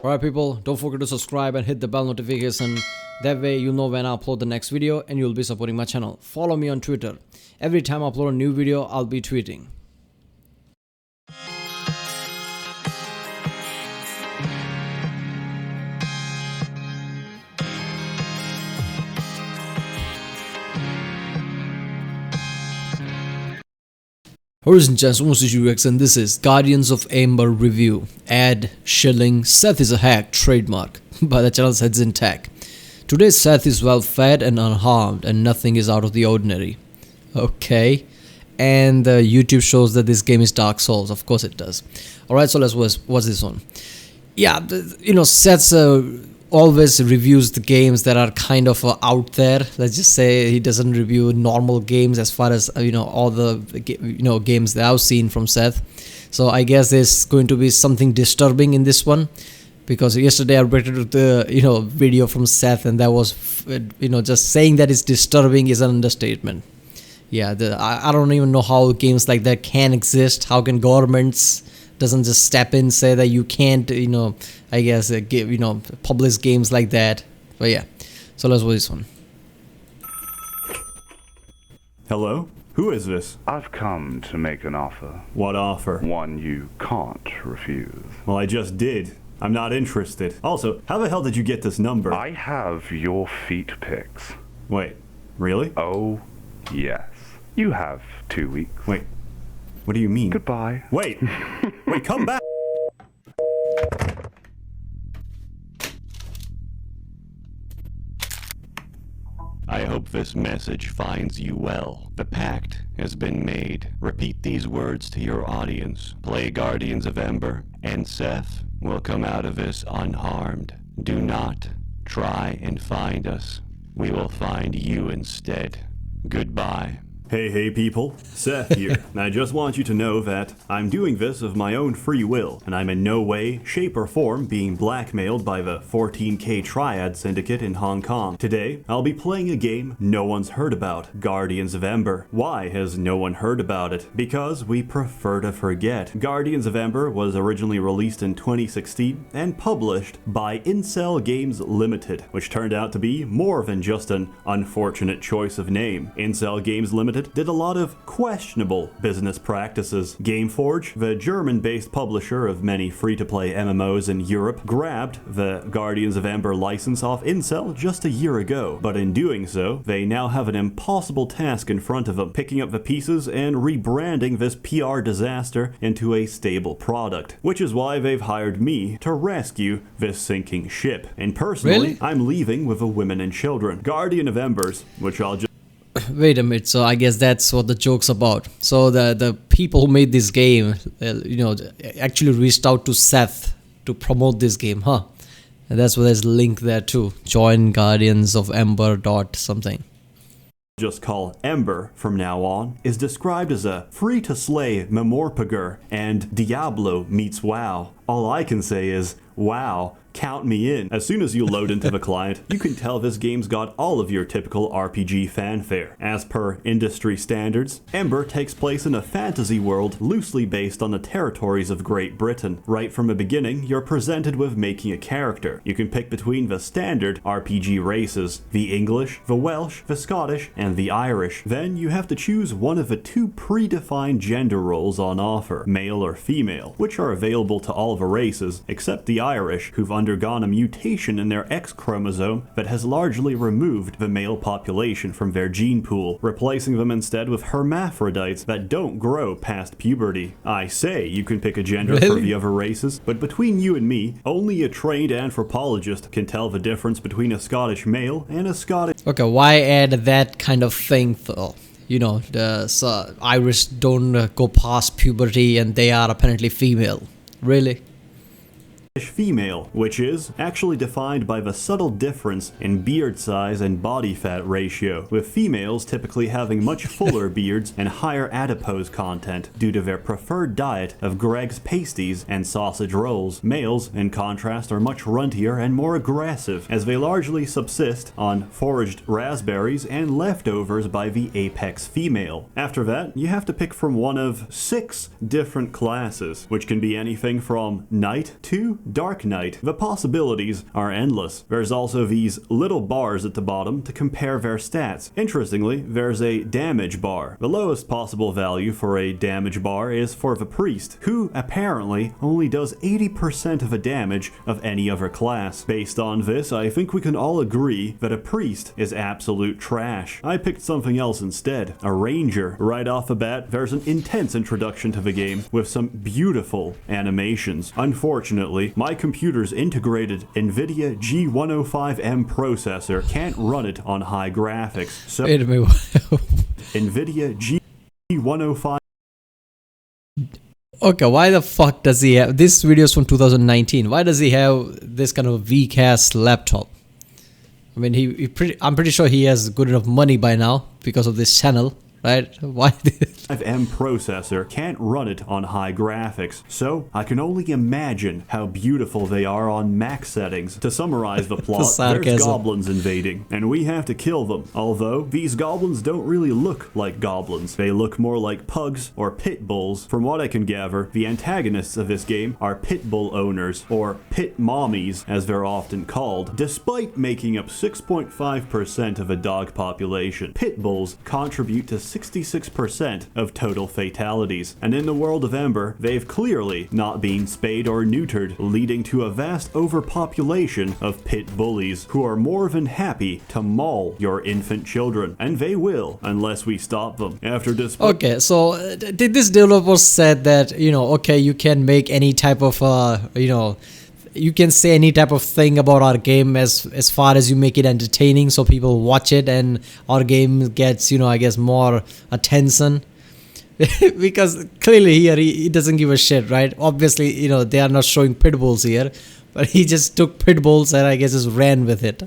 Alright people, don't forget to subscribe and hit the bell notification. That way you'll know when I upload the next video and you'll be supporting my channel. Follow me on Twitter. Every time I upload a new video, I'll be tweeting. Ladies and gents, UX, and this is Guardians of Ember review. Ad, Shilling, Sseth is a hack, trademark, by the channel ssethtzeentach. Today Sseth is well fed and unharmed and nothing is out of the ordinary. Okay. And YouTube shows that this game is Dark Souls. Of course it does. Alright, so let's watch this one. Yeah, Sseth always reviews the games that are kind of out there. Let's just say he doesn't review normal games as far as all the games that I've seen from Sseth. So I guess there's going to be something disturbing in this one, because yesterday I read the video from Sseth, and that was just saying that it's disturbing is an understatement. Yeah, I don't even know how games like that can exist. How can governments doesn't just step in, say that you can't, I guess, publish games like that. But yeah, so let's watch this one. Hello? Who is this? I've come to make an offer. What offer? One you can't refuse. Well, I just did. I'm not interested. Also, how the hell did you get this number? I have your feet pics. Wait, really? Oh, yes. You have 2 weeks. Wait, what do you mean? Goodbye. Wait, wait, come back! I hope this message finds you well. The pact has been made. Repeat these words to your audience. Play Guardians of Ember, and Sseth will come out of this unharmed. Do not try and find us. We will find you instead. Goodbye. Hey people, Sseth here, and I just want you to know that I'm doing this of my own free will, and I'm in no way, shape, or form being blackmailed by the 14K Triad Syndicate in Hong Kong. Today, I'll be playing a game no one's heard about, Guardians of Ember. Why has no one heard about it? Because we prefer to forget. Guardians of Ember was originally released in 2016 and published by Incel Games Limited, which turned out to be more than just an unfortunate choice of name. Incel Games Limited did a lot of questionable business practices. Gameforge, the German-based publisher of many free-to-play MMOs in Europe, grabbed the Guardians of Ember license off Incel just a year ago, but in doing so, they now have an impossible task in front of them, picking up the pieces and rebranding this PR disaster into a stable product, which is why they've hired me to rescue this sinking ship. And personally, Really? I'm leaving with the women and children. Guardian of Embers, which I'll just Wait a minute, so I guess that's what the joke's about. So the people who made this game, actually reached out to Sseth to promote this game, huh? And that's why there's a link there too. Join Guardians of Ember dot something. Just call Ember from now on, is described as a free-to-slay memorpager and Diablo meets WoW. All I can say is, wow, count me in. As soon as you load into the client, you can tell this game's got all of your typical RPG fanfare. As per industry standards, Ember takes place in a fantasy world loosely based on the territories of Great Britain. Right from the beginning, you're presented with making a character. You can pick between the standard RPG races, the English, the Welsh, the Scottish, and the Irish. Then you have to choose one of the two predefined gender roles on offer, male or female, which are available to all the races, except the Irish, who've undergone a mutation in their X chromosome that has largely removed the male population from their gene pool, replacing them instead with hermaphrodites that don't grow past puberty. I say you can pick a gender for the other races, but between you and me, only a trained anthropologist can tell the difference between a Scottish male and a Scottish... Okay, why add that kind of thing though? The Irish don't go past puberty and they are apparently female. Really? female, which is actually defined by the subtle difference in beard size and body fat ratio, with females typically having much fuller beards and higher adipose content due to their preferred diet of Greg's pasties and sausage rolls. Males, in contrast, are much runtier and more aggressive, as they largely subsist on foraged raspberries and leftovers by the apex female. After that, you have to pick from one of 6 different classes, which can be anything from knight to Dark Knight. The possibilities are endless. There's also these little bars at the bottom to compare their stats. Interestingly, there's a damage bar. The lowest possible value for a damage bar is for the priest, who apparently only does 80% of the damage of any other class. Based on this, I think we can all agree that a priest is absolute trash. I picked something else instead, a ranger. Right off the bat, there's an intense introduction to the game with some beautiful animations. Unfortunately, my computer's integrated NVIDIA G105M processor can't run it on high graphics. So Wait a minute. NVIDIA G105. Okay, why the fuck does he have this? Video's from 2019. Why does he have this kind of weak ass laptop? I mean, I'm pretty sure he has good enough money by now because of this channel, right? Why? M processor can't run it on high graphics, so I can only imagine how beautiful they are on max settings. To summarize the plot, there's goblins invading, and we have to kill them. Although, these goblins don't really look like goblins. They look more like pugs or pit bulls. From what I can gather, the antagonists of this game are pit bull owners, or pit mommies as they're often called. Despite making up 6.5% of a dog population, pit bulls contribute to 66% of total fatalities, and in the world of Ember, they've clearly not been spayed or neutered, leading to a vast overpopulation of pit bullies who are more than happy to maul your infant children, and they will unless we stop them. Okay, so did this developer said that, you know, okay, you can make any type of you know, you can say any type of thing about our game as far as you make it entertaining so people watch it and our game gets, you know, I guess more attention. Because clearly here he doesn't give a shit, right? Obviously, you know, they are not showing pit bulls here, but he just took pit bulls and I guess just ran with it.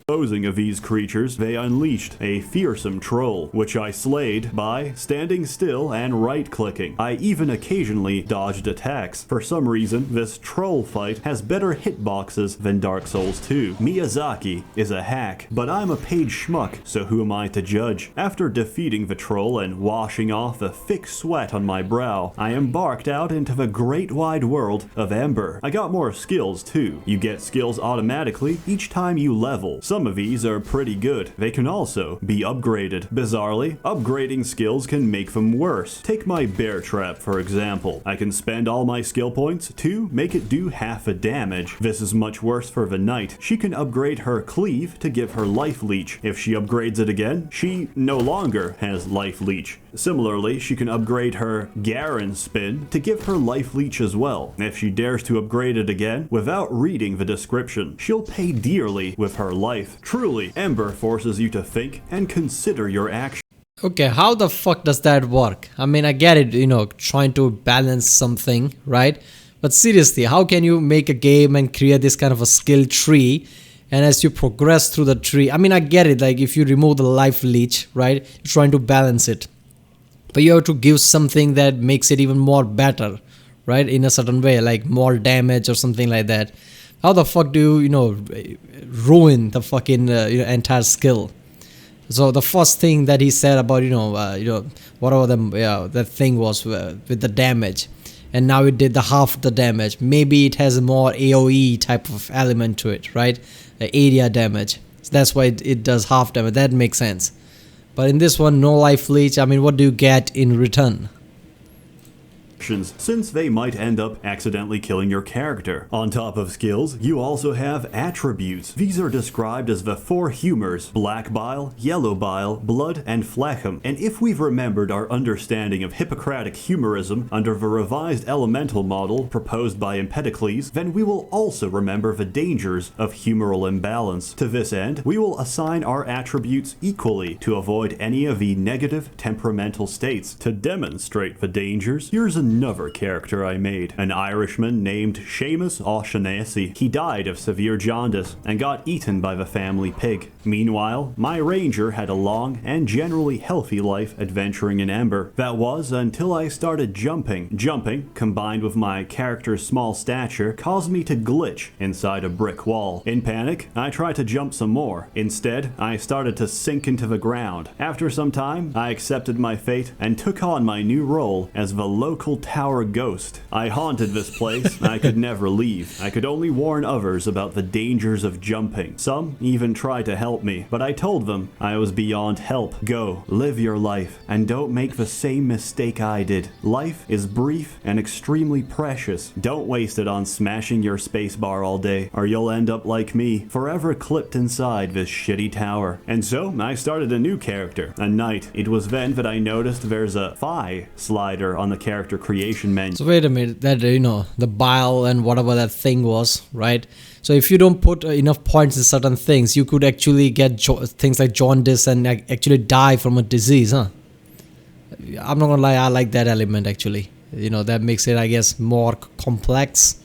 Disposing of these creatures, they unleashed a fearsome troll, which I slayed by standing still and right-clicking. I even occasionally dodged attacks. For some reason, this troll fight has better hitboxes than Dark Souls 2. Miyazaki is a hack, but I'm a paid schmuck, so who am I to judge? After defeating the troll and washing off the thick sweat on my brow, I embarked out into the great wide world of Ember. I got more skills too. You get skills automatically each time you level. Some of these are pretty good. They can also be upgraded. Bizarrely, upgrading skills can make them worse. Take my bear trap for example. I can spend all my skill points to make it do half the damage. This is much worse for the knight. She can upgrade her cleave to give her life leech. If she upgrades it again, she no longer has life leech. Similarly, she can upgrade her Garen spin to give her life leech as well. If she dares to upgrade it again without reading the description, she'll pay dearly with her life. Truly, Ember forces you to think and consider your actions. Okay, how the fuck does that work? I mean, I get it, you know, trying to balance something, right? But seriously, how can you make a game and create this kind of a skill tree? And as you progress through the tree, I mean, I get it, like if you remove the life leech, right? You're trying to balance it. But you have to give something that makes it even more better, right? In a certain way, like more damage or something like that. How the fuck do you know, ruin the fucking entire skill? So the first thing that he said about, you know, whatever that thing was with the damage, and now it did the half the damage. Maybe it has a more AOE type of element to it, right? Area damage. So that's why it does half damage. That makes sense. But in this one, no life leech. I mean, what do you get in return? Since they might end up accidentally killing your character. On top of skills, you also have attributes. These are described as the four humors: black bile, yellow bile, blood, and phlegm. And if we've remembered our understanding of Hippocratic humorism under the revised elemental model proposed by Empedocles, then we will also remember the dangers of humoral imbalance. To this end, we will assign our attributes equally to avoid any of the negative temperamental states. To demonstrate the dangers, here's another character I made, an Irishman named Seamus O'Shaughnessy. He died of severe jaundice and got eaten by the family pig. Meanwhile, my ranger had a long and generally healthy life adventuring in Ember. That was until I started jumping. Jumping, combined with my character's small stature, caused me to glitch inside a brick wall. In panic, I tried to jump some more. Instead, I started to sink into the ground. After some time, I accepted my fate and took on my new role as the local tower ghost. I haunted this place. I could never leave. I could only warn others about the dangers of jumping. Some even tried to help me, but I told them I was beyond help. Go, live your life, and don't make the same mistake I did. Life is brief and extremely precious. Don't waste it on smashing your spacebar all day, or you'll end up like me, forever clipped inside this shitty tower. And so, I started a new character, a knight. It was then that I noticed there's a phi slider on the character creation menu. So wait a minute, that the bile and whatever that thing was, right? So if you don't put enough points in certain things, you could actually get things like jaundice and actually die from a disease, huh? I'm not gonna lie, I like that element actually. That makes it, I guess, more complex.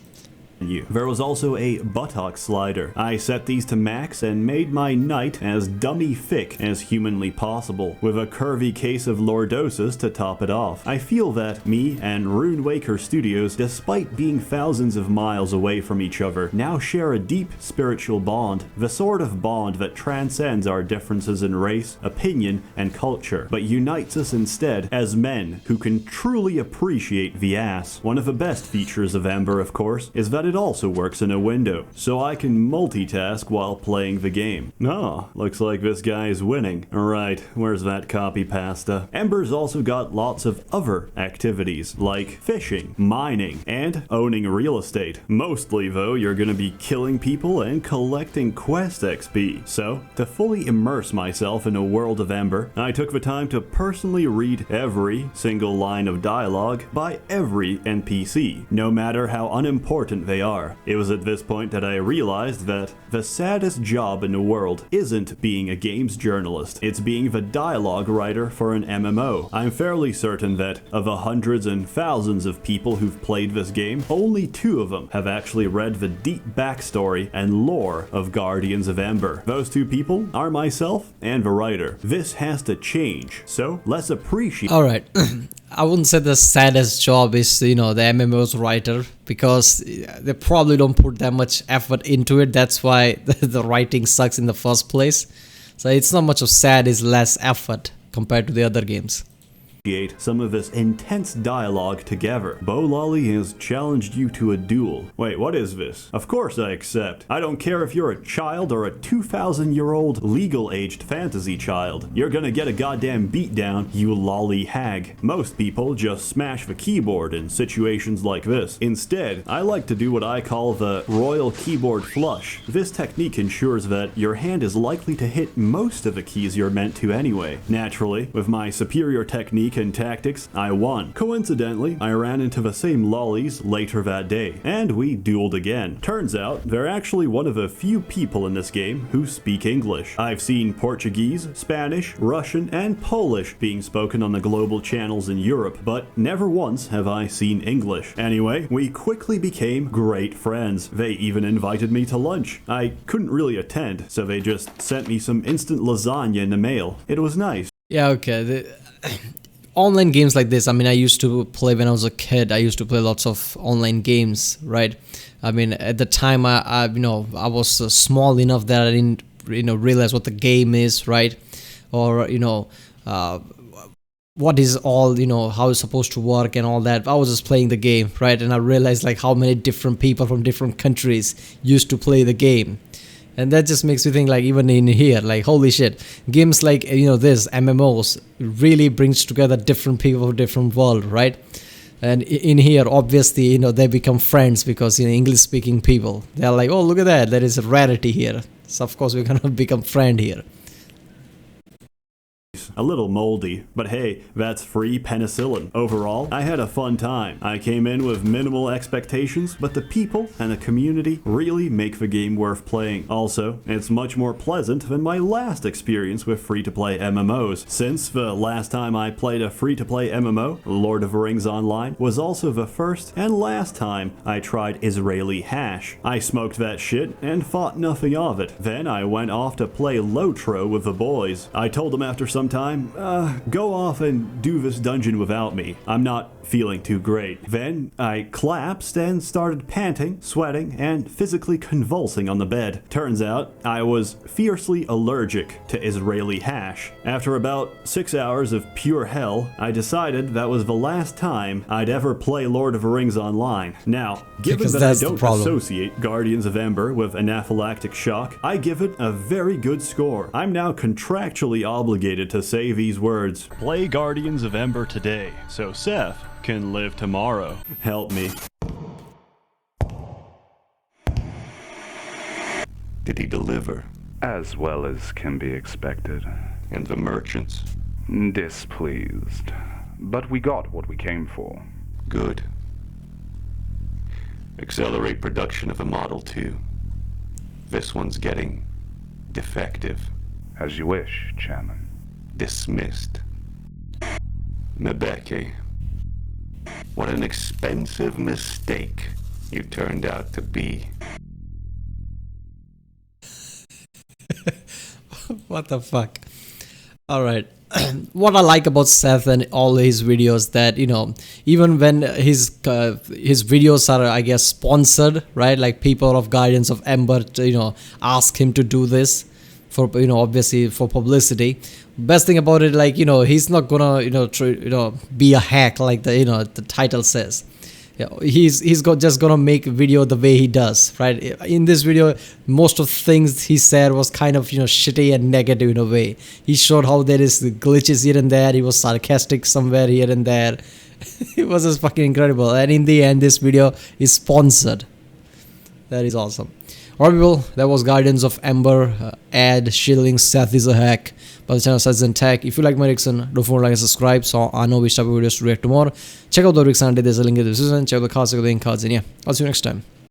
There was also a buttock slider. I set these to max and made my knight as dummy thick as humanly possible, with a curvy case of lordosis to top it off. I feel that me and Runewaker Studios, despite being thousands of miles away from each other, now share a deep spiritual bond, the sort of bond that transcends our differences in race, opinion, and culture, but unites us instead as men who can truly appreciate the ass. One of the best features of Ember, of course, is that it also works in a window, so I can multitask while playing the game. Oh, looks like this guy is winning. Alright, where's that copy pasta? Ember's also got lots of other activities, like fishing, mining, and owning real estate. Mostly, though, you're gonna be killing people and collecting quest XP. So, to fully immerse myself in a world of Ember, I took the time to personally read every single line of dialogue by every NPC, no matter how unimportant they are. It was at this point that I realized that the saddest job in the world isn't being a games journalist, it's being the dialogue writer for an MMO. I'm fairly certain that of the hundreds and thousands of people who've played this game, only 2 of them have actually read the deep backstory and lore of Guardians of Ember. Those 2 people are myself and the writer. This has to change, so let's appreciate. Alright, I wouldn't say the saddest job is, the MMO's writer, because they probably don't put that much effort into it. That's why the writing sucks in the first place. So it's not much of sad, it's less effort compared to the other games. Some of this intense dialogue together. Bo Lolly has challenged you to a duel. Wait, what is this? Of course I accept. I don't care if you're a child or a 2,000-year-old legal-aged fantasy child. You're gonna get a goddamn beatdown, you lolly hag. Most people just smash the keyboard in situations like this. Instead, I like to do what I call the royal keyboard flush. This technique ensures that your hand is likely to hit most of the keys you're meant to anyway. Naturally, with my superior technique and tactics, I won. Coincidentally, I ran into the same lollies later that day, and we dueled again. Turns out, they're actually one of the few people in this game who speak English. I've seen Portuguese, Spanish, Russian, and Polish being spoken on the global channels in Europe, but never once have I seen English. Anyway, we quickly became great friends. They even invited me to lunch. I couldn't really attend, so they just sent me some instant lasagna in the mail. It was nice. Yeah, okay. Online games like this, I mean, I used to play when I was a kid. I used to play lots of online games, right? I mean, at the time, I was small enough that I didn't, realize what the game is, right? Or, what is all, how it's supposed to work and all that. I was just playing the game, right? And I realized like how many different people from different countries used to play the game. And that just makes me think, like, even in here, like, holy shit, games like, this, MMOs, really brings together different people from different world, right? And in here, obviously, they become friends because, English-speaking people, they're like, oh, look at that, there is a rarity here. So, of course, we're gonna become friend here. A little moldy, but hey, that's free penicillin. Overall, I had a fun time. I came in with minimal expectations, but the people and the community really make the game worth playing. Also, it's much more pleasant than my last experience with free-to-play MMOs, since the last time I played a free-to-play MMO, Lord of the Rings Online, was also the first and last time I tried Israeli hash. I smoked that shit and thought nothing of it. Then I went off to play Lotro with the boys. I told them after some time, go off and do this dungeon without me. I'm not feeling too great. Then I collapsed and started panting, sweating, and physically convulsing on the bed. Turns out I was fiercely allergic to Israeli hash. After about 6 hours of pure hell, I decided that was the last time I'd ever play Lord of the Rings Online. Now, given that I don't associate Guardians of Ember with anaphylactic shock, I give it a very good score. I'm now contractually obligated to say these words: play Guardians of Ember today, so Seth can live tomorrow. Help me. Did he deliver? As well as can be expected. And the merchants? Displeased. But we got what we came for. Good. Accelerate production of a Model 2. This one's getting defective. As you wish, Chairman. Dismissed. Mebeke. What an expensive mistake you turned out to be. What the fuck? Alright. What I like about Seth and all his videos, that, you know, even when his videos are, I guess, sponsored, right? Like people of Guardians of Ember, you know, ask him to do this for, you know, obviously for publicity. Best thing about it, like, you know, he's not gonna, you know, be a hack like the, you know, the title says. Yeah, he's just gonna make a video the way he does, right? In this video, most of things he said was kind of, you know, shitty and negative in a way. He showed how there is glitches here and there. He was sarcastic somewhere here and there. It was just fucking incredible. And in the end, this video is sponsored. That is awesome. Alright people, that was Guardians of Ember, ad, Shilling, Seth is a hack, by the channel ssethtzeentach. If you like my reaction, don't forget to like and subscribe so I know which type of videos to react to more. Check out the reaction, there's a link in the description, check out the cards, check out the ink cards, and yeah, I'll see you next time.